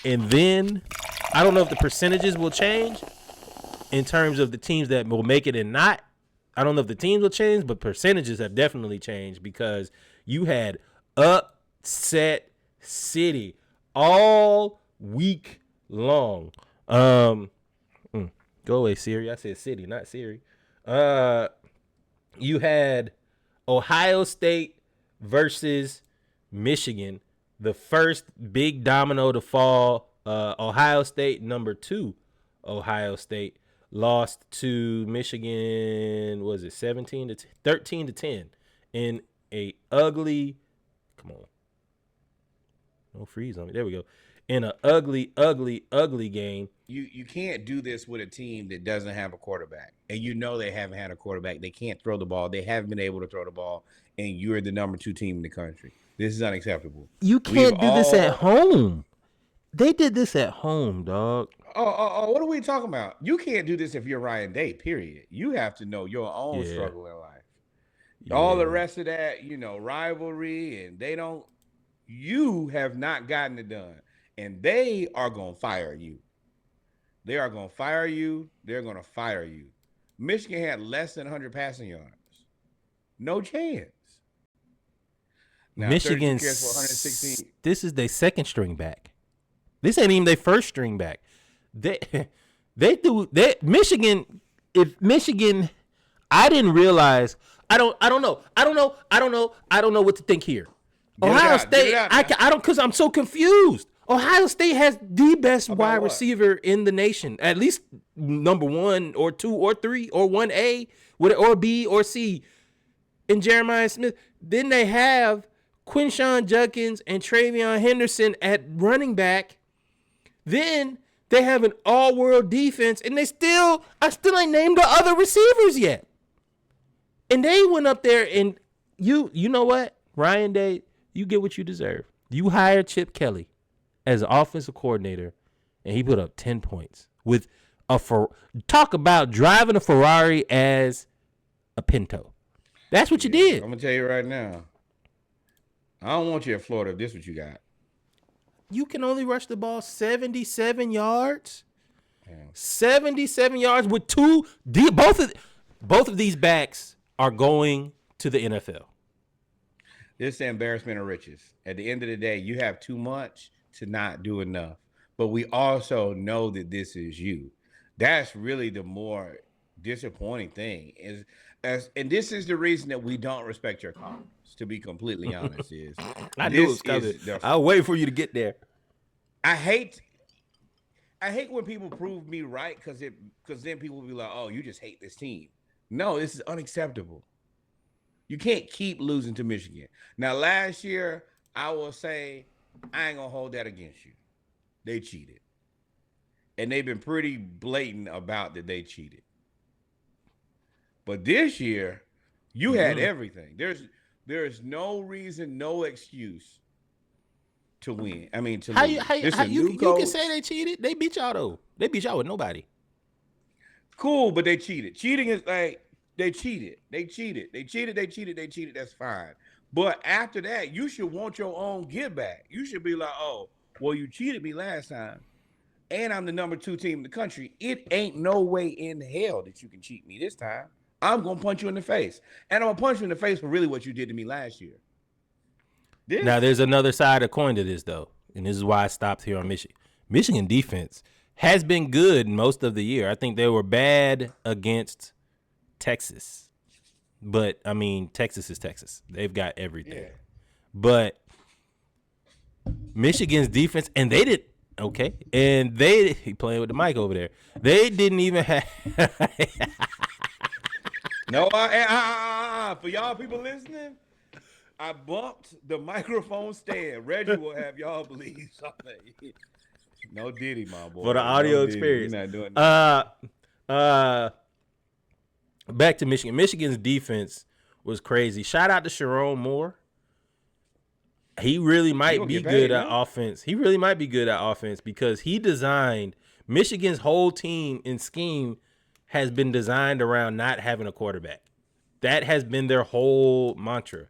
And then I don't know if the percentages will change in terms of the teams that will make it and not. I don't know if the teams will change, but percentages have definitely changed because you had upset city all week long. Go away, Siri. I said city, not Siri. You had Ohio State versus Michigan, the first big domino to fall. Ohio State, number 2. Ohio State lost to Michigan. Was it 13-10 in a ugly? Come on, no freeze on me. There we go. In an ugly game. You can't do this with a team that doesn't have a quarterback, and you know they haven't had a quarterback. They can't throw the ball. They haven't been able to throw the ball, and you're the number 2 team in the country. This is unacceptable. You can't do this at home. They did this at home, dog. Oh, what are we talking about? You can't do this if you're Ryan Day, period. You have to know your own struggle in life. Yeah. All the rest of that, rivalry, and you have not gotten it done. And they are going to fire you. They are going to fire you. They're going to fire you. Michigan had less than 100 passing yards. No chance. Now, Michigan, this is their second string back. This ain't even their first string back. Michigan, I didn't realize. I don't know what to think here. Ohio State, I don't, because I'm so confused. Ohio State has the best wide receiver in the nation, at least number 1 or 2 or 3 or 1A or B or C in Jeremiah Smith. Then they have Quinshon Judkins and Travion Henderson at running back. Then they have an all-world defense, and I still ain't named the other receivers yet. And they went up there, and you know what? Ryan Day, you get what you deserve. You hired Chip Kelly as an offensive coordinator, and he put up 10 points with talk about driving a Ferrari as a Pinto. That's what you did. I'm gonna tell you right now. I don't want you at Florida if this is what you got. You can only rush the ball 77 yards. Yeah. 77 yards with both of these backs are going to the NFL. This is the embarrassment of riches. At the end of the day, you have too much to not do enough. But we also know that this is you. That's really the more disappointing thing. And this is the reason that we don't respect your comments, to be completely honest. I knew it was coming. I'll wait for you to get there. I hate when people prove me right because then people will be like, oh, you just hate this team. No, this is unacceptable. You can't keep losing to Michigan. Now, last year, I will say, I ain't going to hold that against you. They cheated. And they've been pretty blatant about that they cheated. But this year, you had everything. There's no reason, no excuse to win. I mean, to lose. You can say they cheated. They beat y'all, though. They beat y'all with nobody. Cool, but they cheated. Cheating is like, they cheated. That's fine. But after that, you should want your own give back. You should be like, oh, well, you cheated me last time, and I'm the number 2 team in the country. It ain't no way in hell that you can cheat me this time. I'm going to punch you in the face. And I'm going to punch you in the face for really what you did to me last year. Now, there's another side of the coin to this, though, and this is why I stopped here on Michigan. Michigan defense has been good most of the year. I think they were bad against Texas. But, I mean, Texas is Texas. They've got everything. Yeah. But Michigan's defense, and they did – okay. And he playing with the mic over there. They didn't even have – No, for y'all people listening, I bumped the microphone stand. Reggie will have y'all believe something. No Diddy, my boy. For the audio experience. You're not doing that. Back to Michigan. Michigan's defense was crazy. Shout out to Sharon Moore. He really might be good at offense. He really might be good at offense because he designed Michigan's whole team and scheme has been designed around not having a quarterback. That has been their whole mantra.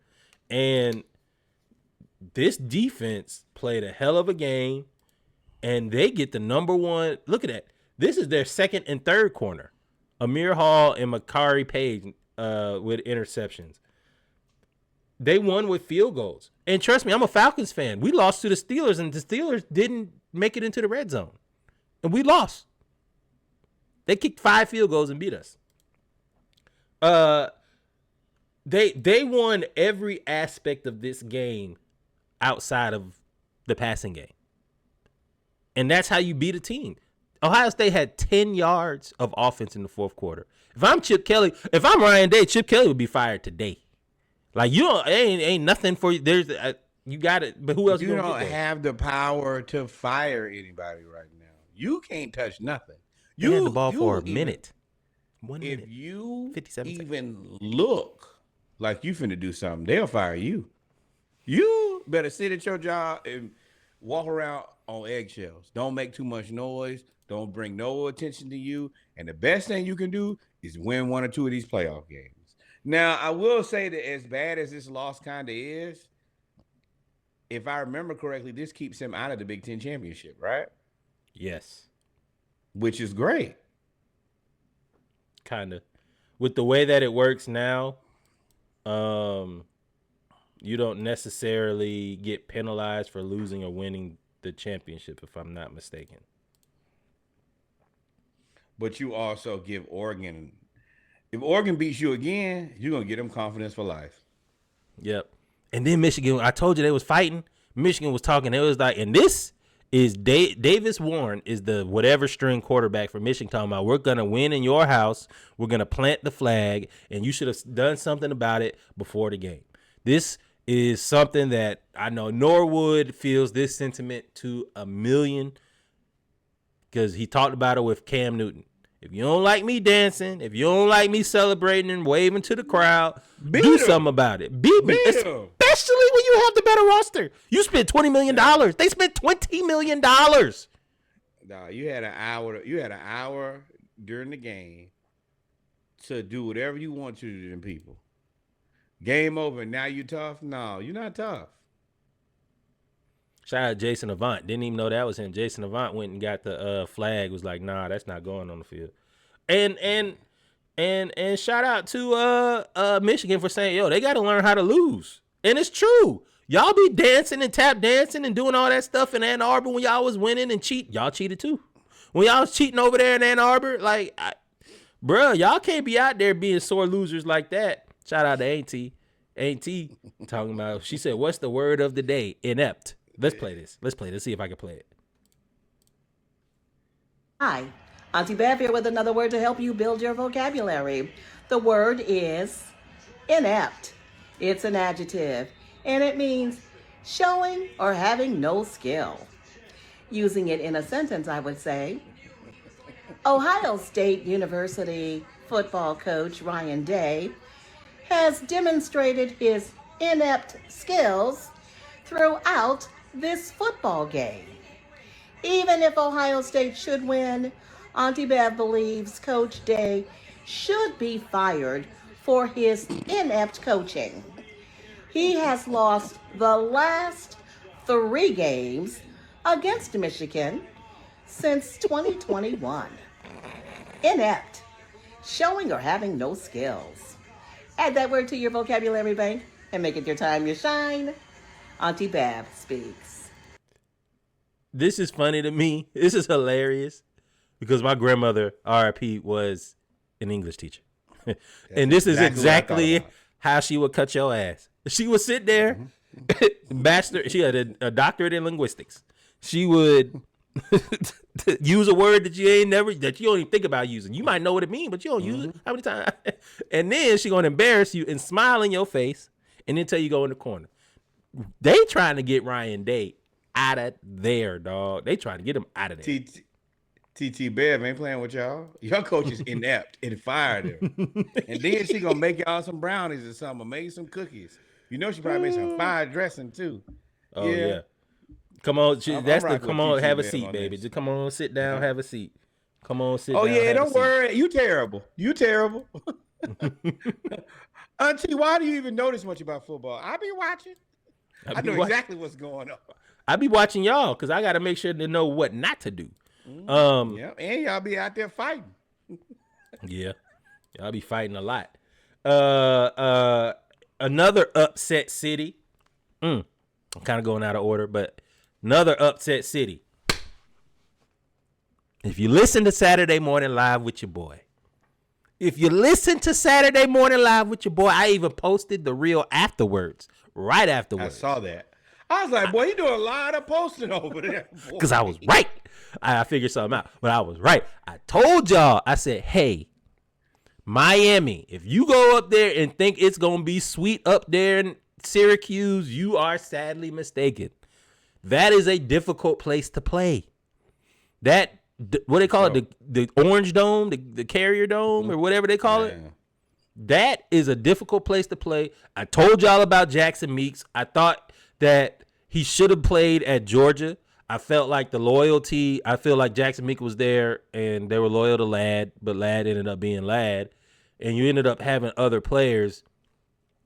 And this defense played a hell of a game. and they get the number one. Look at that. This is their second and third corner. Amir Hall and Makari Page with interceptions. They won with field goals. And trust me, I'm a Falcons fan. We lost to the Steelers, and the Steelers didn't make it into the red zone. And we lost. They kicked 5 field goals and beat us. They won every aspect of this game outside of the passing game. And that's how you beat a team. Ohio State had 10 yards of offense in the fourth quarter. If I'm Chip Kelly, if I'm Ryan Day, Chip Kelly would be fired today. Like, you don't, ain't nothing for you. There's, you got it. But who else? You don't have the power to fire anybody right now. You can't touch nothing. You had the ball for a minute. 1 minute. If you 57 even seconds. look like you finna do something, they'll fire you. You better sit at your job and walk around on eggshells. Don't make too much noise. Don't bring no attention to you. And the best thing you can do is win 1 or 2 of these playoff games. Now, I will say that as bad as this loss kind of is, if I remember correctly, this keeps him out of the Big Ten championship, right? Yes. Which is great. Kind of. With the way that it works now, you don't necessarily get penalized for losing or winning the championship, if I'm not mistaken. But you also give Oregon, if Oregon beats you again, you're going to get them confidence for life. Yep. And then Michigan, I told you they was fighting. Michigan was talking. It was like, and this is Davis Warren is the whatever string quarterback for Michigan talking about, we're going to win in your house. We're going to plant the flag, and you should have done something about it before the game. This is something that I know Norwood feels this sentiment to a million because he talked about it with Cam Newton. If you don't like me dancing, if you don't like me celebrating and waving to the crowd, do something about it. Beat me, especially when you have the better roster. You spent $20 million. They spent $20 million. Nah, you had an hour. You had an hour during the game to do whatever you want to to them people. Game over. Now you tough? No, you're not tough. Shout out Jason Avant. Didn't even know that was him. Jason Avant went and got the flag. Was like, nah, that's not going on the field. And shout out to Michigan for saying, yo, they got to learn how to lose. And it's true. Y'all be dancing and tap dancing and doing all that stuff in Ann Arbor when y'all was winning and cheat. Y'all cheated too. When y'all was cheating over there in Ann Arbor, like, bruh, y'all can't be out there being sore losers like that. Shout out to Auntie. Auntie talking about, she said, what's the word of the day? Inept. Let's play this. Let's see if I can play it. Hi, Auntie Bev here with another word to help you build your vocabulary. The word is inept. It's an adjective, and it means showing or having no skill. Using it in a sentence, I would say, Ohio State University football coach Ryan Day has demonstrated his inept skills throughout this football game. Even if Ohio State should win, Auntie Bev believes Coach Day should be fired for his inept coaching. He has lost the last 3 games against Michigan since 2021. Inept, showing or having no skills. Add that word to your vocabulary bank and make it your time to shine. Auntie Bev speaks. This is funny to me. This is hilarious because my grandmother, RIP, was an English teacher. And this is exactly how she would cut your ass. She would sit there, bachelor. She had a doctorate in linguistics. She would use a word that you don't even think about using. You might know what it means, but you don't use it. How many times? And then she gonna embarrass you and smile in your face, and then tell you go in the corner. They trying to get Ryan Day out of there, dog. They trying to get him out of there. TT Bev ain't playing with y'all. Your coach is inept and fired him. And then she gonna make y'all some brownies or something, or make some cookies. You know she probably made some fire dressing too. Oh yeah. Come on, come on, have a seat, baby. Just come on, sit down, have a seat. Come on, sit down. Oh yeah, don't worry. You terrible. Auntie, why do you even know this much about football? I be watching. I know exactly what's going on. I be watching y'all because I got to make sure to know what not to do. Yeah, and y'all be out there fighting. Yeah, y'all be fighting a lot. Another upset city. I'm kind of going out of order, but another upset city. If you listen to Saturday Morning Live with your boy, I even posted the reel afterwards, right afterwards. I saw that. I was like, boy, you doing a lot of posting over there. Because I was right. I figured something out, but I was right. I told y'all, I said, hey, Miami, if you go up there and think it's going to be sweet up there in Syracuse, you are sadly mistaken. That is a difficult place to play. That, what they call it, the Orange Dome, the Carrier Dome, or whatever they call it. That is a difficult place to play. I told y'all about Jackson Meeks. I thought that he should have played at Georgia. I felt like the loyalty. I feel like Jackson Meeks was there and they were loyal to Ladd, but Ladd ended up being Ladd. And you ended up having other players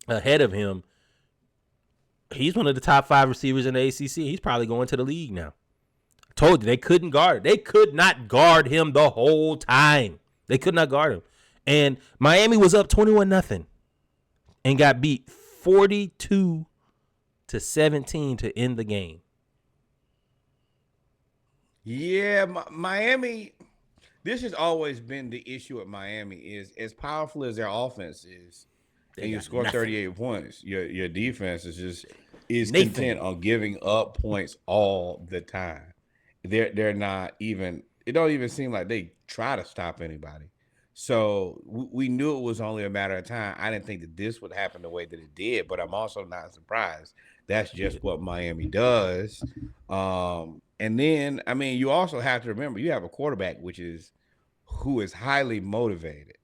ahead of him. He's one of the top 5 receivers in the ACC. He's probably going to the league now. I told you, they couldn't guard. They could not guard him the whole time. They could not guard him. And Miami was up 21-0 and got beat 42-17 to end the game. Yeah, Miami, this has always been the issue at Miami is as powerful as their offense is, and you score 38 points, your defense is content on giving up points all the time. They're not even, it don't even seem like they try to stop anybody. So we knew it was only a matter of time. I didn't think that this would happen the way that it did, but I'm also not surprised. That's just what Miami does. And then, I mean, you also have to remember you have a quarterback who is highly motivated.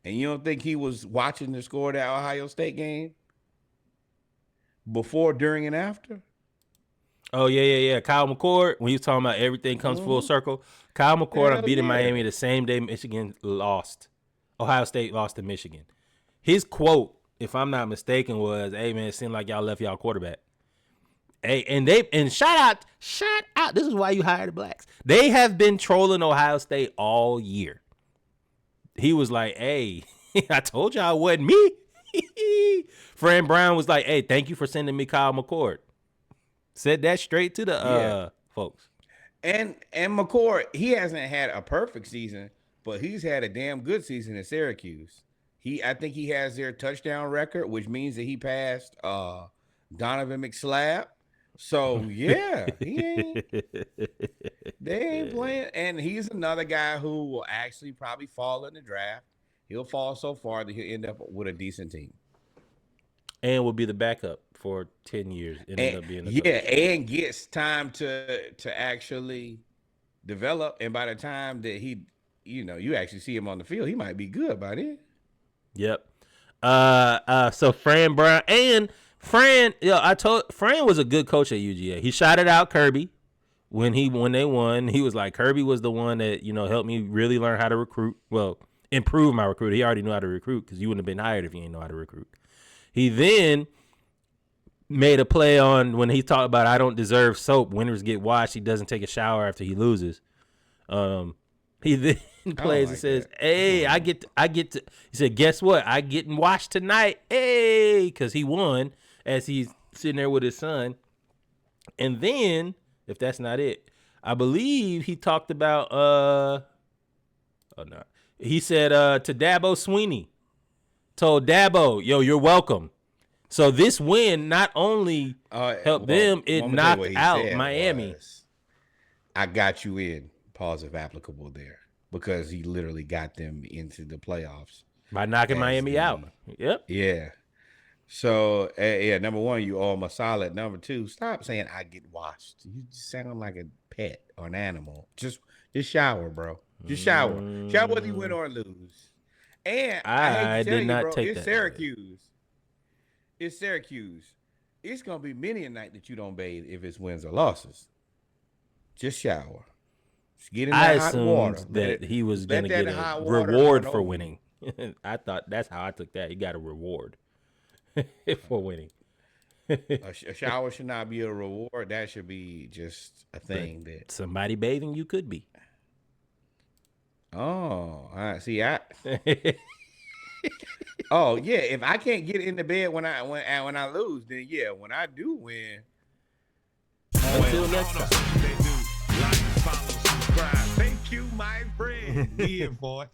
And you don't think he was watching the score of that Ohio State game before, during, and after? Oh, yeah. Kyle McCord, when he was talking about everything comes full circle, Kyle McCord beating Miami the same day Michigan lost. Ohio State lost to Michigan. His quote, if I'm not mistaken, was, hey, man, it seemed like y'all left y'all quarterback. Hey, and shout out. This is why you hire the blacks. They have been trolling Ohio State all year. He was like, hey, I told y'all it wasn't me. Fran Brown was like, hey, thank you for sending me Kyle McCord. Said that straight to the folks. And McCord, he hasn't had a perfect season, but he's had a damn good season in Syracuse. I think he has their touchdown record, which means that he passed Donovan McSlab. So yeah, they ain't playing, and he's another guy who will actually probably fall in the draft. He'll fall so far that he'll end up with a decent team, and will be the backup for 10 years. And gets time to actually develop. And by the time that you actually see him on the field, he might be good by then. Yep. So Fran Brown and Fran, Fran was a good coach at UGA. He shouted out Kirby when they won. He was like, Kirby was the one that, helped me really learn how to recruit. Well, improve my recruit. He already knew how to recruit because you wouldn't have been hired if you didn't know how to recruit. He then made a play on when he talked about I don't deserve soap. Winners get washed. He doesn't take a shower after he loses. He then plays and says, hey, I get to, he said, guess what? I getting washed tonight. Hey, because he won as he's sitting there with his son. And then, if that's not it, I believe he talked about, he said to Dabo Sweeney, told Dabo, yo, you're welcome. So this win not only helped them, it knocked out Miami. I got you in, pause if applicable there, because he literally got them into the playoffs. By knocking Miami out. Yep. Yeah. So, number one, you owe him a solid. Number two, stop saying I get washed. You sound like a pet or an animal. Just shower, bro. Just shower. Shower whether you win or lose. And I did not take that. Syracuse. It's Syracuse. It's going to be many a night that you don't bathe if it's wins or losses. Just shower. Just get in that hot water. That he was going to get a reward for winning. I thought that's how I took that. He got a reward for winning. A shower should not be a reward. That should be just a thing that somebody bathing you could be. Oh, I see. Oh yeah. If I can't get in the bed when I lose, then yeah. When I do win. Until next time. Like, follow, subscribe. Thank you, my friend. Yeah, boy.